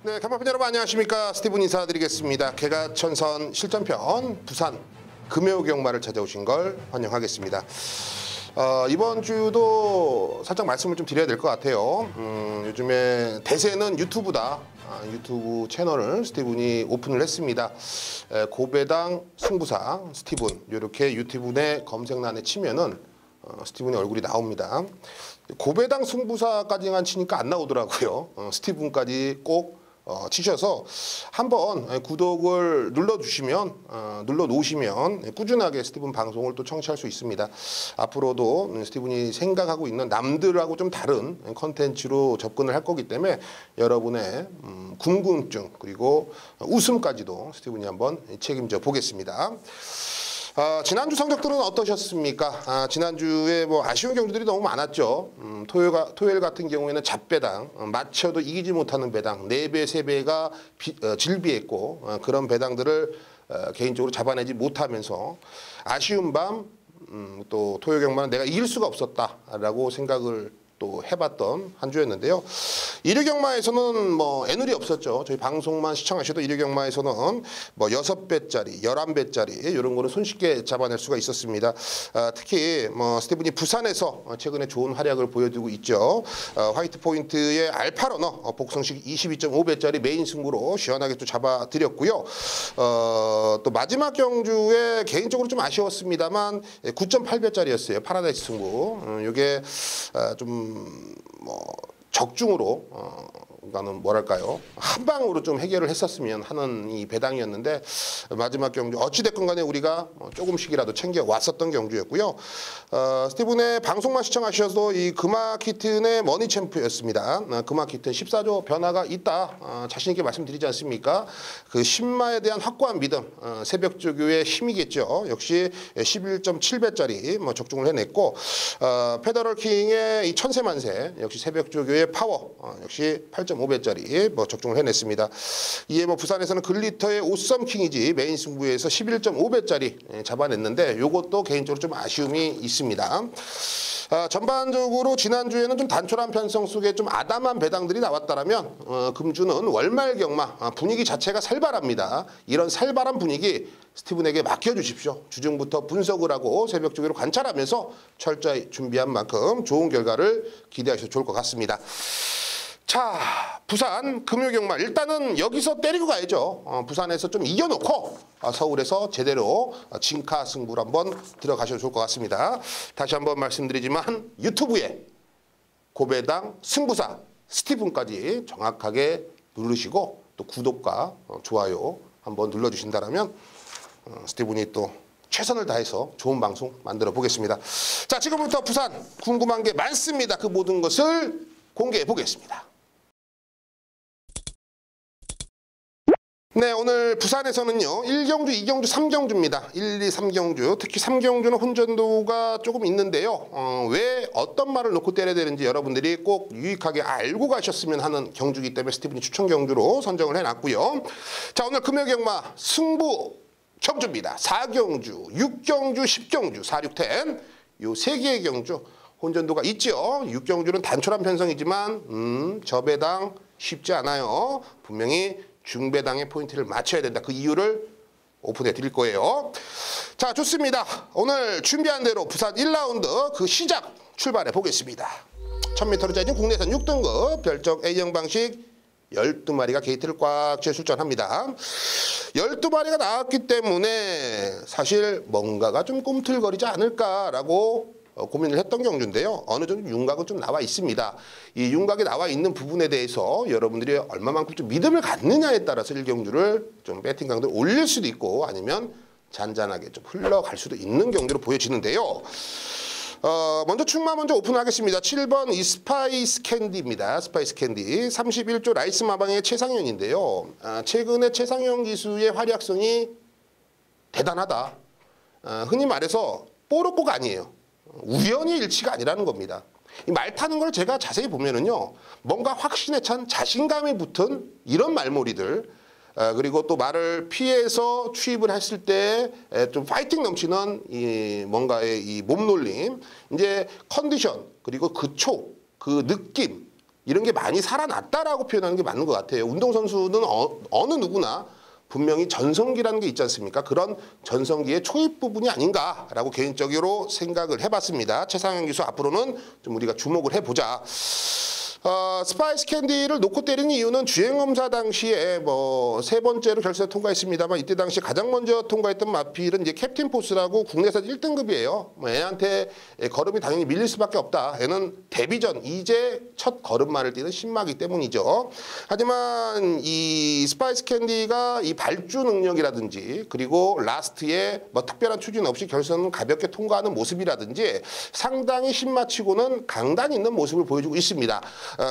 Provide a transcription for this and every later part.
네, 간만팬 여러분 안녕하십니까. 스티븐 인사드리겠습니다. 개가천선 실전편 부산 금요경마를 찾아오신 걸 환영하겠습니다. 이번 주도 살짝 말씀을 좀 드려야 될 것 같아요. 요즘에 대세는 유튜브다. 유튜브 채널을 스티븐이 오픈을 했습니다. 고배당 승부사 스티븐 이렇게 유튜브 내 검색란에 치면은 스티븐의 얼굴이 나옵니다. 고배당 승부사까지만 치니까 안 나오더라고요. 스티븐까지 꼭 치셔서 한번 구독을 눌러놓으시면 꾸준하게 스티븐 방송을 또 청취할 수 있습니다. 앞으로도 스티븐이 생각하고 있는 남들하고 좀 다른 컨텐츠로 접근을 할 거기 때문에 여러분의 궁금증 그리고 웃음까지도 스티븐이 한번 책임져 보겠습니다. 지난주 성적들은 어떠셨습니까? 지난주에 뭐 아쉬운 경주들이 너무 많았죠. 토요일 같은 경우에는 잡배당, 맞춰도 이기지 못하는 배당, 4배, 3배가 질비했고 그런 배당들을 개인적으로 잡아내지 못하면서 아쉬운 밤, 또 토요 경마는 내가 이길 수가 없었다라고 생각을 또 해봤던 한 주였는데요. 일요경마에서는 뭐 애누리 없었죠. 저희 방송만 시청하셔도 일요경마에서는 뭐 6배짜리, 11배짜리 이런 거는 손쉽게 잡아낼 수가 있었습니다. 특히 뭐 스티븐이 부산에서 최근에 좋은 활약을 보여주고 있죠. 화이트 포인트의 알파러너 복성식 22.5배짜리 메인 승부로 시원하게 또 잡아드렸고요. 또 마지막 경주에 개인적으로 좀 아쉬웠습니다만 9.8배짜리였어요. 파라다이스 승부. 이게 좀 뭐 적중으로 그러니까는 뭐랄까요, 한 방으로 좀 해결을 했었으면 하는 이 배당이었는데 마지막 경주 어찌됐건 간에 우리가 조금씩이라도 챙겨 왔었던 경주였고요. 스티븐의 방송만 시청하셔도 이 금화키튼의 머니 챔프였습니다. 금화키튼 14조 변화가 있다 자신 있게 말씀드리지 않습니까? 그 신마에 대한 확고한 믿음, 새벽조교의 힘이겠죠. 역시 11.7배짜리 뭐 적중을 해냈고 페더럴 킹의 이 천세만세 역시 새벽조교의 파워 역시 8.5배짜리 뭐 적중을 해냈습니다. 이에 뭐 부산에서는 글리터의 오썸킹이지 메인 승부에서 11.5배짜리 잡아냈는데 요것도 개인적으로 좀 아쉬움이 있습니다. 전반적으로 지난주에는 좀 단촐한 편성 속에 좀 아담한 배당들이 나왔다라면 금주는 월말 경마 분위기 자체가 살벌합니다. 이런 살벌한 분위기 스티븐에게 맡겨주십시오. 주중부터 분석을 하고 새벽 조기로 관찰하면서 철저히 준비한 만큼 좋은 결과를 기대하셔도 좋을 것 같습니다. 자, 부산 금요경마 일단은 여기서 때리고 가야죠. 부산에서 좀 이겨놓고 서울에서 제대로 진카 승부를 한번 들어가셔도 좋을 것 같습니다. 다시 한번 말씀드리지만 유튜브에 고배당 승부사 스티븐까지 정확하게 누르시고 또 구독과 좋아요 한번 눌러주신다면 스티븐이 또 최선을 다해서 좋은 방송 만들어 보겠습니다. 자, 지금부터 부산 궁금한 게 많습니다. 그 모든 것을 공개해 보겠습니다. 네, 오늘 부산에서는요 1경주, 2경주, 3경주입니다. 1, 2, 3경주 특히 3경주는 혼전도가 조금 있는데요. 왜 어떤 말을 놓고 때려야 되는지 여러분들이 꼭 유익하게 알고 가셨으면 하는 경주이기 때문에 스티븐이 추천 경주로 선정을 해놨고요. 자, 오늘 금요경마 승부 경주입니다. 4경주, 6경주, 10경주, 4, 6, 10 요 3개의 경주 혼전도가 있죠. 6경주는 단촐한 편성이지만 저배당 쉽지 않아요. 분명히 중배당의 포인트를 맞춰야 된다. 그 이유를 오픈해 드릴 거예요. 자, 좋습니다. 오늘 준비한 대로 부산 1라운드 그 시작 출발해 보겠습니다. 1000m로 짜진 국내선 6등급 별적 A형 방식 12마리가 게이트를 꽉 채워 출전합니다. 12마리가 나왔기 때문에 사실 뭔가가 좀 꿈틀거리지 않을까라고 고민을 했던 경주인데요. 어느 정도 윤곽은 좀 나와 있습니다. 이 윤곽이 나와 있는 부분에 대해서 여러분들이 얼마만큼 좀 믿음을 갖느냐에 따라서 1경주를 좀 배팅 강도를 올릴 수도 있고 아니면 잔잔하게 좀 흘러갈 수도 있는 경주로 보여지는데요. 먼저 충마 먼저 오픈하겠습니다. 7번 이스파이스 캔디입니다. 스파이스 캔디 31조 라이스 마방의 최상현인데요. 최근에 최상현 기수의 활약성이 대단하다. 흔히 말해서 뽀록고가 아니에요. 우연히 일치가 아니라는 겁니다. 이 말 타는 걸 제가 자세히 보면은요, 뭔가 확신에 찬 자신감이 붙은 이런 말머리들, 그리고 또 말을 피해서 투입을 했을 때 좀 파이팅 넘치는 이 뭔가의 이 몸놀림, 이제 컨디션 그리고 그 초, 그 느낌 이런 게 많이 살아났다라고 표현하는 게 맞는 것 같아요. 운동선수는 어느 누구나 분명히 전성기라는 게 있지 않습니까? 그런 전성기의 초입 부분이 아닌가라고 개인적으로 생각을 해봤습니다. 최상현 기수 앞으로는 좀 우리가 주목을 해보자. 스파이스 캔디를 놓고 때리는 이유는 주행검사 당시에 뭐 세 번째로 결선에 통과했습니다만 이때 당시 가장 먼저 통과했던 마필은 이제 캡틴 포스라고 국내에서 1등급이에요. 뭐 애한테 걸음이 당연히 밀릴 수밖에 없다. 애는 데뷔전 이제 첫 걸음마를 뛰는 신마기 때문이죠. 하지만 이 스파이스 캔디가 이 발주 능력이라든지 그리고 라스트에 뭐 특별한 추진 없이 결선을 가볍게 통과하는 모습이라든지 상당히 신마치고는 강단 있는 모습을 보여주고 있습니다.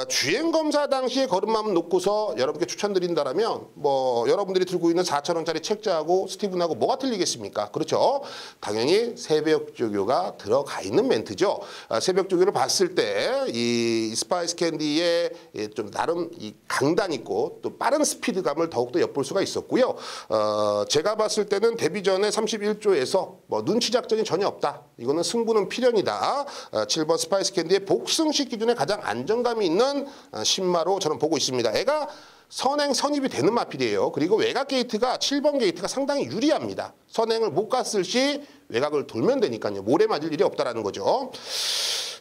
주행검사 당시에 걸음마만 놓고서 여러분께 추천드린다라면 뭐 여러분들이 들고 있는 4,000원짜리 책자하고 스티븐하고 뭐가 틀리겠습니까? 그렇죠. 당연히 새벽조교가 들어가 있는 멘트죠. 새벽조교를 봤을 때 이 스파이스 캔디의 좀 나름 이 강단 있고 또 빠른 스피드감을 더욱더 엿볼 수가 있었고요. 제가 봤을 때는 데뷔 전에 31조에서 뭐 눈치 작전이 전혀 없다. 이거는 승부는 필연이다. 7번 스파이스 캔디의 복승식 기준에 가장 안정감이 있는 신마로 저는 보고 있습니다. 애가 선행 선입이 되는 마필이에요. 그리고 외곽 게이트가 7번 게이트가 상당히 유리합니다. 선행을 못 갔을 시 외곽을 돌면 되니까요. 모래 맞을 일이 없다라는 거죠.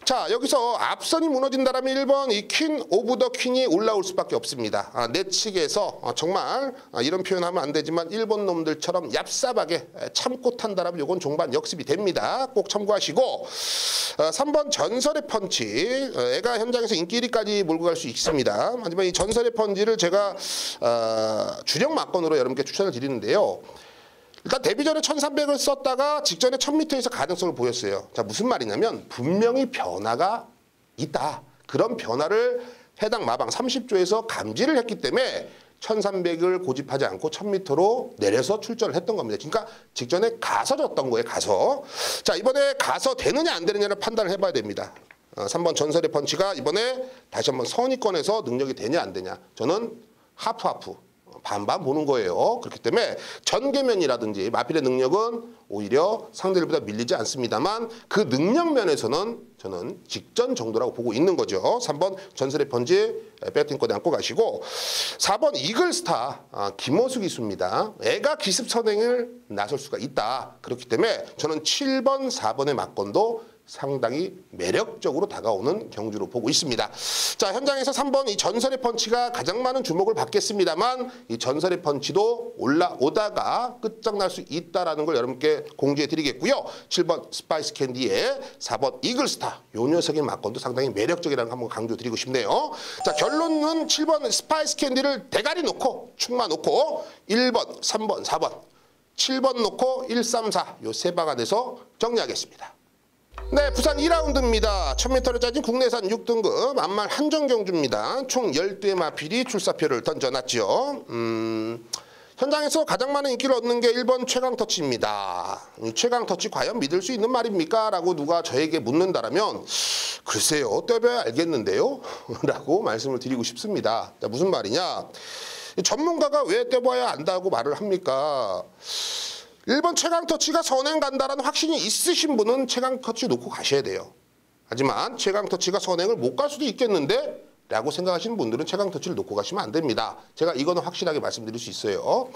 자, 여기서 앞선이 무너진다라면 1번 이 퀸 오브 더 퀸이 올라올 수밖에 없습니다. 내 측에서 정말 이런 표현하면 안 되지만 일본 놈들처럼 얍삽하게 참고 탄다라면 이건 종반 역습이 됩니다. 꼭 참고하시고 3번 전설의 펀치. 애가 현장에서 인기 1위까지 몰고 갈 수 있습니다. 하지만 이 전설의 펀치를 제가 주력 막건으로 여러분께 추천을 드리는데요. 일단 데뷔 전에 1300을 썼다가 직전에 1000m에서 가능성을 보였어요. 자, 무슨 말이냐면 분명히 변화가 있다. 그런 변화를 해당 마방 30조에서 감지를 했기 때문에 1300을 고집하지 않고 1000m로 내려서 출전을 했던 겁니다. 그러니까 직전에 가서 졌던 거예요. 가서. 자, 이번에 가서 되느냐 안 되느냐를 판단을 해봐야 됩니다. 3번 전설의 펀치가 이번에 다시 한번 선의권에서 능력이 되냐 안 되냐. 저는 하프하프. 반반 보는 거예요. 그렇기 때문에 전개면이라든지 마필의 능력은 오히려 상대들보다 밀리지 않습니다만 그 능력 면에서는 저는 직전 정도라고 보고 있는 거죠. 3번 전설의 펀치 배팅권에 안고 가시고 4번 이글스타 김호수 기수입니다. 애가 기습 선행을 나설 수가 있다. 그렇기 때문에 저는 7번 4번의 막건도 상당히 매력적으로 다가오는 경주로 보고 있습니다. 자, 현장에서 3번 이 전설의 펀치가 가장 많은 주목을 받겠습니다만 이 전설의 펀치도 올라오다가 끝장날 수 있다라는 걸 여러분께 공지해 드리겠고요. 7번 스파이스 캔디에 4번 이글스타 요 녀석의 막건도 상당히 매력적이라는 거 한번 강조 드리고 싶네요. 자, 결론은 7번 스파이스 캔디를 대가리 놓고 축마 놓고 1번, 3번, 4번, 7번 놓고 1, 3, 4 요 세 방 안에서 정리하겠습니다. 네, 부산 2라운드입니다. 1000m를 짜진 국내산 6등급 암말 한정경주입니다. 총 12의 마필이 출사표를 던져놨죠. 현장에서 가장 많은 인기를 얻는 게 1번 최강터치입니다. 이 최강터치 과연 믿을 수 있는 말입니까? 라고 누가 저에게 묻는다라면 글쎄요, 떼봐야 알겠는데요? 라고 말씀을 드리고 싶습니다. 자, 무슨 말이냐? 전문가가 왜 떼봐야 안다고 말을 합니까? 1번 최강터치가 선행 간다라는 확신이 있으신 분은 최강터치 놓고 가셔야 돼요. 하지만 최강터치가 선행을 못 갈 수도 있겠는데? 라고 생각하시는 분들은 최강터치를 놓고 가시면 안 됩니다. 제가 이거는 확실하게 말씀드릴 수 있어요.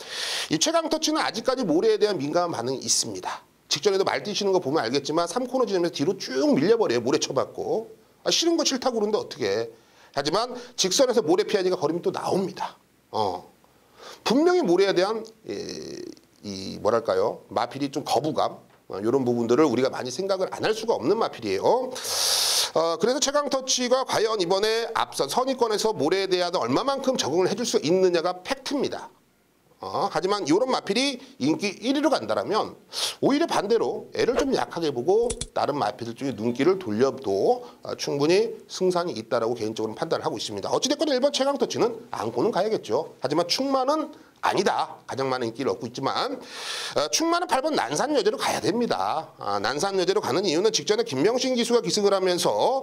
이 최강터치는 아직까지 모래에 대한 민감한 반응이 있습니다. 직전에도 말 뛰시는 거 보면 알겠지만 3코너 지점에서 뒤로 쭉 밀려버려요. 모래 쳐박고. 싫은 거 싫다고 그러는데 어떻게. 하지만 직선에서 모래 피하니까 걸음이 또 나옵니다. 분명히 모래에 대한 이 뭐랄까요, 마필이 좀 거부감 이런 부분들을 우리가 많이 생각을 안 할 수가 없는 마필이에요. 그래서 최강터치가 과연 이번에 앞선 선의권에서 모래에 대한 얼마만큼 적응을 해줄 수 있느냐가 팩트입니다. 하지만 이런 마필이 인기 1위로 간다라면 오히려 반대로 애를 좀 약하게 보고 다른 마필들 중에 눈길을 돌려도 충분히 승산이 있다라고 개인적으로 판단을 하고 있습니다. 어찌됐건 1번 최강터치는 안고는 가야겠죠. 하지만 충만은 아니다. 가장 많은 인기를 얻고 있지만 충만은 8번 난산여제로 가야 됩니다. 난산여제로 가는 이유는 직전에 김명신 기수가 기승을 하면서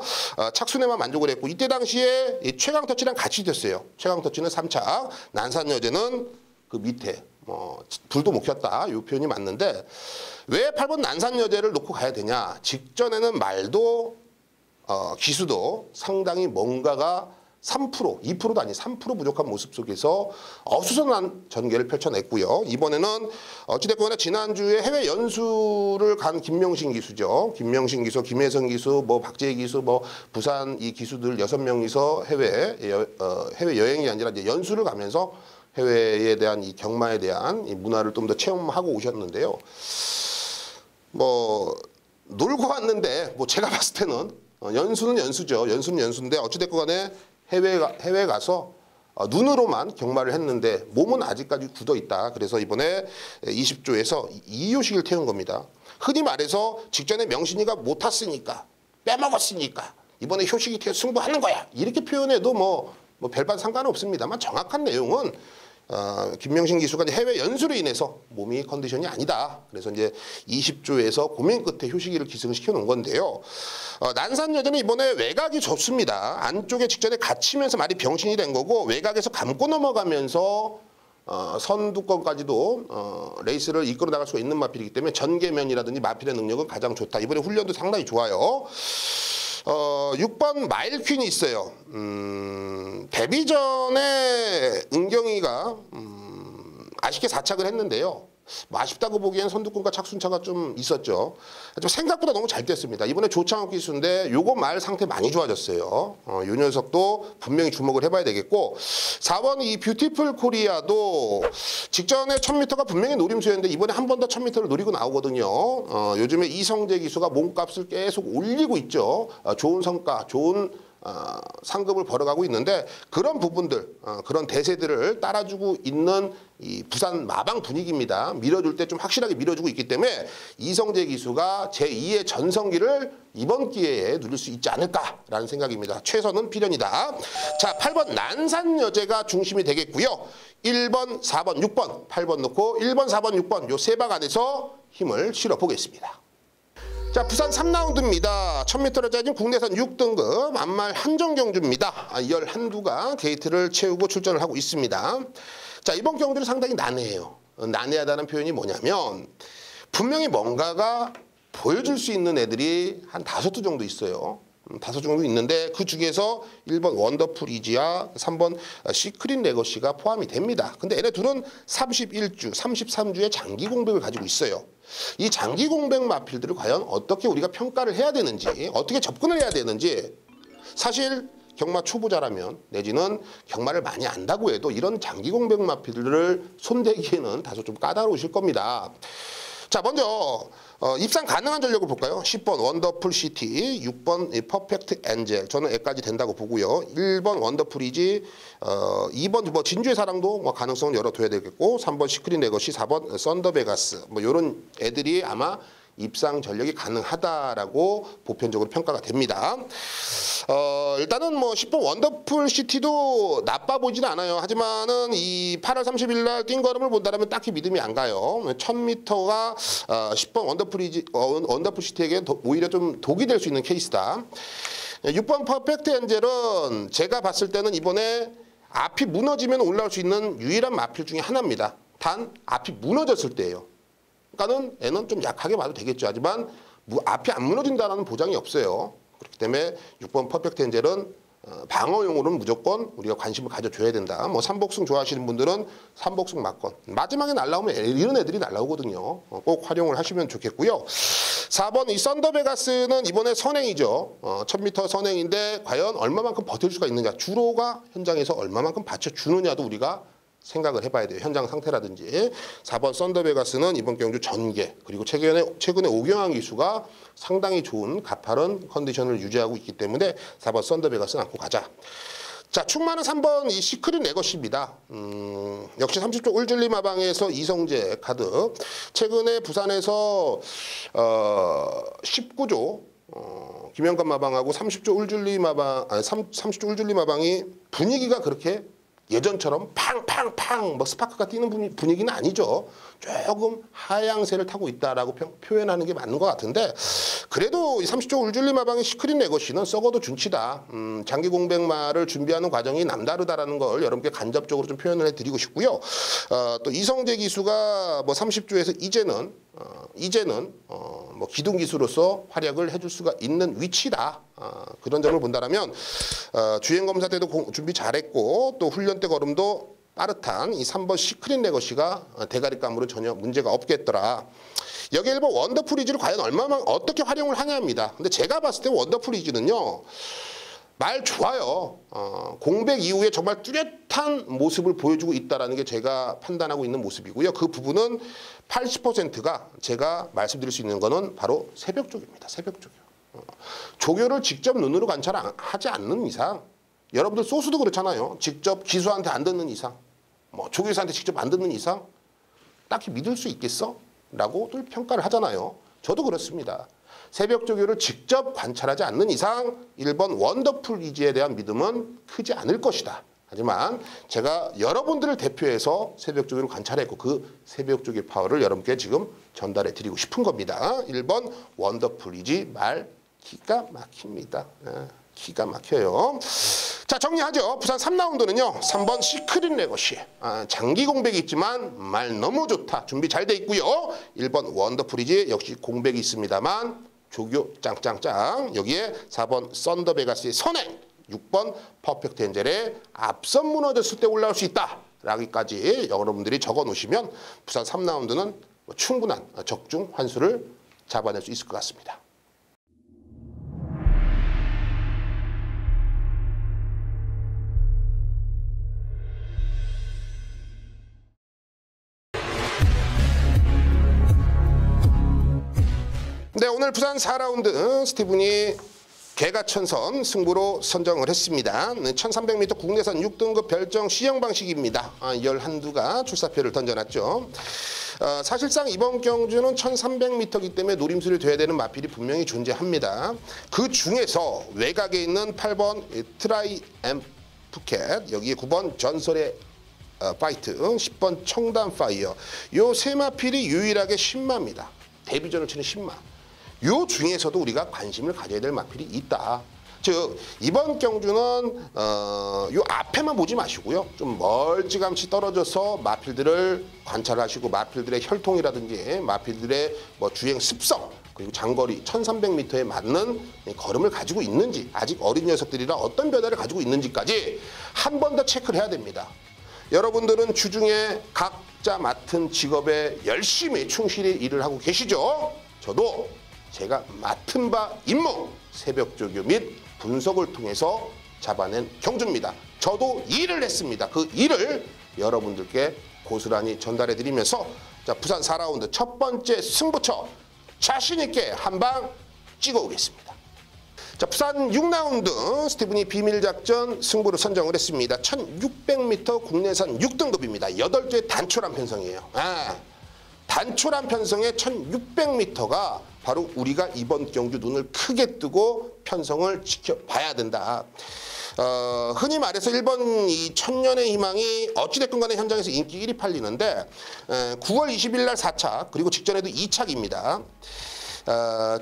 착순에만 만족을 했고 이때 당시에 최강터치랑 같이 됐어요. 최강터치는 3착, 난산여제는 그 밑에 불도 못 켰다. 이 표현이 맞는데 왜 8번 난산여제를 놓고 가야 되냐. 직전에는 말도 기수도 상당히 뭔가가 3%, 2%도 아닌 3% 부족한 모습 속에서 어수선한 전개를 펼쳐냈고요. 이번에는 어찌됐거나 지난주에 해외 연수를 간 김명신 기수죠. 김명신 기수, 김혜성 기수, 뭐 박재희 기수, 뭐 부산 이 기수들 6명이서 해외 여행이 아니라 이제 연수를 가면서 해외에 대한 이 경마에 대한 이 문화를 좀 더 체험하고 오셨는데요. 뭐 놀고 왔는데 뭐 제가 봤을 때는 연수는 연수죠. 연수는 연수인데 어찌됐건 간에 해외 가서 눈으로만 경마를 했는데 몸은 아직까지 굳어 있다. 그래서 이번에 20조에서 이효식을 태운 겁니다. 흔히 말해서 직전에 명신이가 못 탔으니까 빼먹었으니까 이번에 효식이 태워 승부하는 거야. 이렇게 표현해도 뭐 별반 상관없습니다만 정확한 내용은 김명신 기수가 해외 연수로 인해서 몸이 컨디션이 아니다. 그래서 이제 20조에서 고민 끝에 효식이를 기승을 시켜놓은 건데요. 난산 여전히 이번에 외곽이 좋습니다. 안쪽에 직전에 갇히면서 말이 병신이 된 거고 외곽에서 감고 넘어가면서 선두권까지도 레이스를 이끌어 나갈 수가 있는 마필이기 때문에 전개면이라든지 마필의 능력은 가장 좋다. 이번에 훈련도 상당히 좋아요. 6번 마일퀸이 있어요. 데뷔 전에 은경이가 아쉽게 4착을 했는데요. 뭐 아쉽다고 보기엔 선두권과 착순차가 좀 있었죠. 좀 생각보다 너무 잘 뛰었습니다. 이번에 조창욱 기수인데 요거 말 상태 많이 좋아졌어요. 요 녀석도 분명히 주목을 해봐야 되겠고 4번 이 뷰티풀 코리아도 직전에 1000m가 분명히 노림수였는데 이번에 한 번 더 1000m를 노리고 나오거든요. 요즘에 이성재 기수가 몸값을 계속 올리고 있죠. 좋은 성과, 좋은 상급을 벌어가고 있는데 그런 부분들, 그런 대세들을 따라주고 있는 이 부산 마방 분위기입니다. 밀어줄 때 좀 확실하게 밀어주고 있기 때문에 이성재 기수가 제2의 전성기를 이번 기회에 누릴 수 있지 않을까라는 생각입니다. 최선은 필연이다. 자, 8번 난산 여제가 중심이 되겠고요. 1번, 4번, 6번, 8번 넣고 1번, 4번, 6번 요 세 방 안에서 힘을 실어 보겠습니다. 자, 부산 3라운드입니다. 1000m를 짜진 국내산 6등급 안말 한정경주입니다. 11두가 게이트를 채우고 출전을 하고 있습니다. 자, 이번 경주는 상당히 난해해요. 난해하다는 표현이 뭐냐면 분명히 뭔가가 보여줄 수 있는 애들이 한 5두 정도 있어요. 5두 정도 있는데 그 중에서 1번 원더풀 이지와 3번 시크릿 레거시가 포함이 됩니다. 근데 얘네 둘은 31주, 33주의 장기 공백을 가지고 있어요. 이 장기 공백 마필들을 과연 어떻게 우리가 평가를 해야 되는지, 어떻게 접근을 해야 되는지 사실 경마 초보자라면 내지는 경마를 많이 안다고 해도 이런 장기 공백 마필들을 손대기에는 다소 좀 까다로우실 겁니다. 자, 먼저 입상 가능한 전력을 볼까요? 10번 원더풀 시티, 6번 퍼펙트 엔젤, 저는 애까지 된다고 보고요. 1번 원더풀 이지, 2번 뭐 진주의 사랑도 뭐 가능성은 열어둬야 되겠고, 3번 시크릿 레거시, 4번 썬더베가스, 뭐 이런 애들이 아마 입상 전력이 가능하다라고 보편적으로 평가가 됩니다. 일단은 뭐 10번 원더풀 시티도 나빠 보이진 않아요. 하지만은 이 8월 30일 날 뛴 걸음을 본다면 딱히 믿음이 안 가요. 1000m가 10번 원더풀 시티에게 오히려 좀 독이 될 수 있는 케이스다. 6번 퍼펙트 엔젤은 제가 봤을 때는 이번에 앞이 무너지면 올라올 수 있는 유일한 마필 중에 하나입니다. 단 앞이 무너졌을 때예요. 그러니까는 애는 좀 약하게 봐도 되겠죠. 하지만 앞이 안 무너진다는 보장이 없어요. 그렇기 때문에 6번 퍼펙트 엔젤은 방어용으로는 무조건 우리가 관심을 가져줘야 된다. 뭐 삼복승 좋아하시는 분들은 삼복승 맞건 마지막에 날라오면 이런 애들이 날라오거든요. 꼭 활용을 하시면 좋겠고요. 4번 이 썬더베가스는 이번에 선행이죠. 1000m 선행인데 과연 얼마만큼 버틸 수가 있느냐. 주로가 현장에서 얼마만큼 받쳐주느냐도 우리가 생각을 해봐야 돼요. 현장 상태라든지. 4번 썬더베가스는 이번 경주 전개 그리고 최근에 오경환 기수가 상당히 좋은 가파른 컨디션을 유지하고 있기 때문에 4번 썬더베가스는 안고 가자. 자, 충만은 3번 이 시크릿 레거시입니다. 역시 30조 울줄리 마방에서 이성재 카드. 최근에 부산에서 19조 김영관 마방하고 30조 울줄리 마방, 30조 울줄리 마방이 분위기가 그렇게 예전처럼 팡팡팡 뭐 스파크가 뛰는 분위기는 아니죠. 조금 하향세를 타고 있다라고 표현하는 게 맞는 것 같은데 그래도 이 30조 울줄리 마방의 시크릿 레거시는 썩어도 준치다. 장기 공백마를 준비하는 과정이 남다르다라는 걸 여러분께 간접적으로 좀 표현을 해드리고 싶고요. 또 이성재 기수가 뭐 30조에서 이제는 이제는 뭐 기둥 기수로서 활약을 해줄 수가 있는 위치다. 그런 점을 본다면 주행 검사 때도 준비 잘했고 또 훈련 때 걸음도 빠듯한 이 3번 시크릿 레거시가 대가리감으로 전혀 문제가 없겠더라. 여기 1번 원더풀 이지를 과연 얼마만 어떻게 활용을 하냐입니다. 근데 제가 봤을 때 원더풀 이지는요. 말 좋아요. 공백 이후에 정말 뚜렷한 모습을 보여주고 있다는 게 제가 판단하고 있는 모습이고요. 그 부분은 80%가 제가 말씀드릴 수 있는 거는 바로 새벽 쪽입니다. 새벽 쪽이요. 조교를 직접 눈으로 관찰하지 않는 이상 여러분들 소수도 그렇잖아요. 직접 기수한테 안 듣는 이상 뭐 조교사한테 직접 안 듣는 이상 딱히 믿을 수 있겠어? 라고들 평가를 하잖아요. 저도 그렇습니다. 새벽 조교를 직접 관찰하지 않는 이상 1번 원더풀 이지에 대한 믿음은 크지 않을 것이다. 하지만 제가 여러분들을 대표해서 새벽 조교를 관찰했고 그 새벽 조교의 파워를 여러분께 지금 전달해 드리고 싶은 겁니다. 1번 원더풀 이지 말 기가 막힙니다. 기가 막혀요. 자, 정리하죠. 부산 3라운드는요. 3번 시크릿 레거시. 장기 공백이 있지만 말 너무 좋다. 준비 잘 돼 있고요. 1번 원더풀 이지 역시 공백이 있습니다만 조교 짱짱짱. 여기에 4번 썬더베가스의 선행. 6번 퍼펙트 엔젤의 앞선 무너졌을 때 올라올 수 있다. 라기까지 여러분들이 적어 놓으시면 부산 3라운드는 충분한 적중 환수를 잡아낼 수 있을 것 같습니다. 네, 오늘 부산 4라운드 스티븐이 개가천선 승부로 선정을 했습니다. 1300m 국내선 6등급 별정 시형 방식입니다. 11두가 출사표를 던져놨죠. 사실상 이번 경주는 1300m이기 때문에 노림수를 돼야 되는 마필이 분명히 존재합니다. 그 중에서 외곽에 있는 8번 트라이 앰 푸켓, 여기에 9번 전설의 파이트, 10번 청담 파이어, 요 세 마필이 유일하게 10마입니다. 데뷔전을 치는 10마. 요 중에서도 우리가 관심을 가져야 될 마필이 있다. 즉 이번 경주는 요 앞에만 보지 마시고요. 좀 멀찌감치 떨어져서 마필들을 관찰하시고 마필들의 혈통이라든지 마필들의 뭐 주행 습성 그리고 장거리 1300m에 맞는 걸음을 가지고 있는지 아직 어린 녀석들이라 어떤 변화를 가지고 있는지까지 한 번 더 체크를 해야 됩니다. 여러분들은 주중에 각자 맡은 직업에 열심히 충실히 일을 하고 계시죠? 저도 제가 맡은 바 임무, 새벽 조교 및 분석을 통해서 잡아낸 경주입니다. 저도 일을 했습니다. 그 일을 여러분들께 고스란히 전달해드리면서 자, 부산 4라운드 첫 번째 승부처 자신있게 한 방 찍어오겠습니다. 자, 부산 6라운드 스티븐이 비밀작전 승부를 선정을 했습니다. 1600m 국내선 6등급입니다. 8개 단촐한 편성이에요. 단촐한 편성의 1600m가 바로 우리가 이번 경주 눈을 크게 뜨고 편성을 지켜봐야 된다. 흔히 말해서 1번 이 천년의 희망이 어찌됐건 간에 현장에서 인기 1위 팔리는데 9월 20일 날 4차 그리고 직전에도 2차입니다.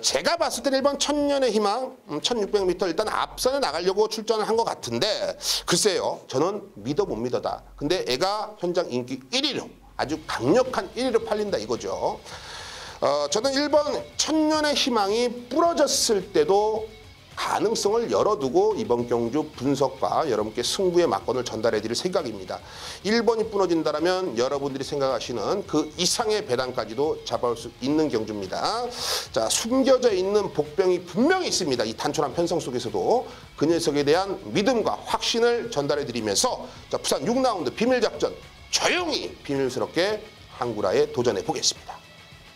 제가 봤을 때는 1번 천년의 희망 1600m 일단 앞선에 나가려고 출전을 한 것 같은데 글쎄요. 저는 믿어 못 믿어다. 근데 애가 현장 인기 1위로 아주 강력한 1위로 팔린다 이거죠. 저는 1번 천년의 희망이 부러졌을 때도 가능성을 열어두고 이번 경주 분석과 여러분께 승부의 막건을 전달해드릴 생각입니다. 1번이 부러진다면 여러분들이 생각하시는 그 이상의 배당까지도 잡아올 수 있는 경주입니다. 자, 숨겨져 있는 복병이 분명히 있습니다. 이 단촐한 편성 속에서도 그 녀석에 대한 믿음과 확신을 전달해드리면서 자, 부산 6라운드 비밀작전 조용히 비밀스럽게 한구라에 도전해 보겠습니다.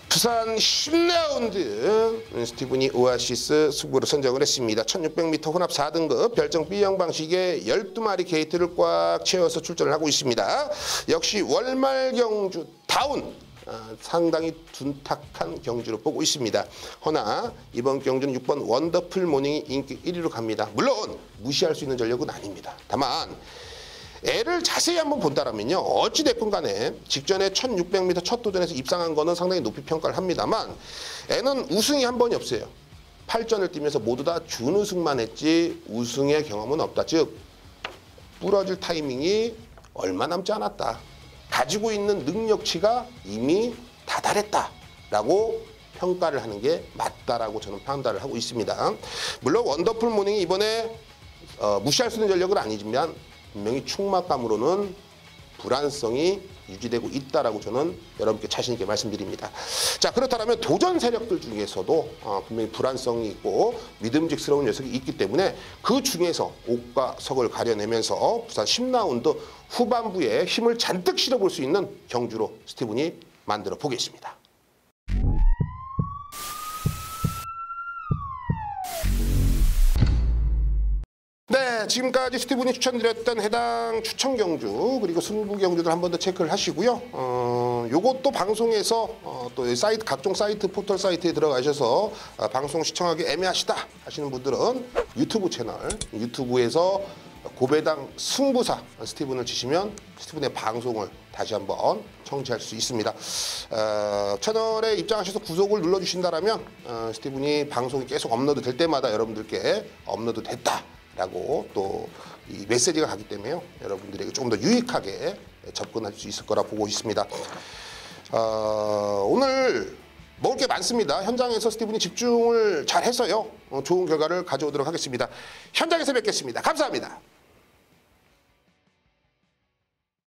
부산 10라운드 스티븐이 오아시스 승부를 선정을 했습니다. 1600m 혼합 4등급 별정 B형 방식의 12마리 게이트를 꽉 채워서 출전을 하고 있습니다. 역시 월말 경주 다운 상당히 둔탁한 경주로 보고 있습니다. 허나 이번 경주는 6번 원더풀 모닝이 인기 1위로 갑니다. 물론 무시할 수 있는 전력은 아닙니다. 다만 애를 자세히 한번 본다면요. 어찌됐건 간에 직전에 1600m 첫 도전에서 입상한 거는 상당히 높이 평가를 합니다만 애는 우승이 한 번이 없어요. 8전을 뛰면서 모두 다 준우승만 했지 우승의 경험은 없다. 즉 부러질 타이밍이 얼마 남지 않았다. 가지고 있는 능력치가 이미 다달했다. 라고 평가를 하는 게 맞다라고 저는 판단을 하고 있습니다. 물론 원더풀 모닝이 이번에 무시할 수 있는 전력은 아니지만 분명히 충막감으로는 불안성이 유지되고 있다라고 저는 여러분께 자신 있게 말씀드립니다. 자, 그렇다면 도전 세력들 중에서도 분명히 불안성이 있고 믿음직스러운 녀석이 있기 때문에 그 중에서 옥과 석을 가려내면서 부산 10라운드 후반부에 힘을 잔뜩 실어볼 수 있는 경주로 스티븐이 만들어 보겠습니다. 네, 지금까지 스티븐이 추천드렸던 해당 추천 경주 그리고 승부 경주들 한 번 더 체크를 하시고요. 요것도 방송에서 또 사이트 각종 사이트 포털 사이트에 들어가셔서 방송 시청하기 애매하시다 하시는 분들은 유튜브 채널 유튜브에서 고배당 승부사 스티븐을 치시면 스티븐의 방송을 다시 한번 청취할 수 있습니다. 채널에 입장하셔서 구독을 눌러주신다라면 스티븐이 방송이 계속 업로드 될 때마다 여러분들께 업로드 됐다 라고 또 이 메시지가 가기 때문에요. 여러분들에게 조금 더 유익하게 접근할 수 있을 거라 보고 있습니다. 오늘 먹을 게 많습니다. 현장에서 스티븐이 집중을 잘 해서요. 좋은 결과를 가져오도록 하겠습니다. 현장에서 뵙겠습니다. 감사합니다.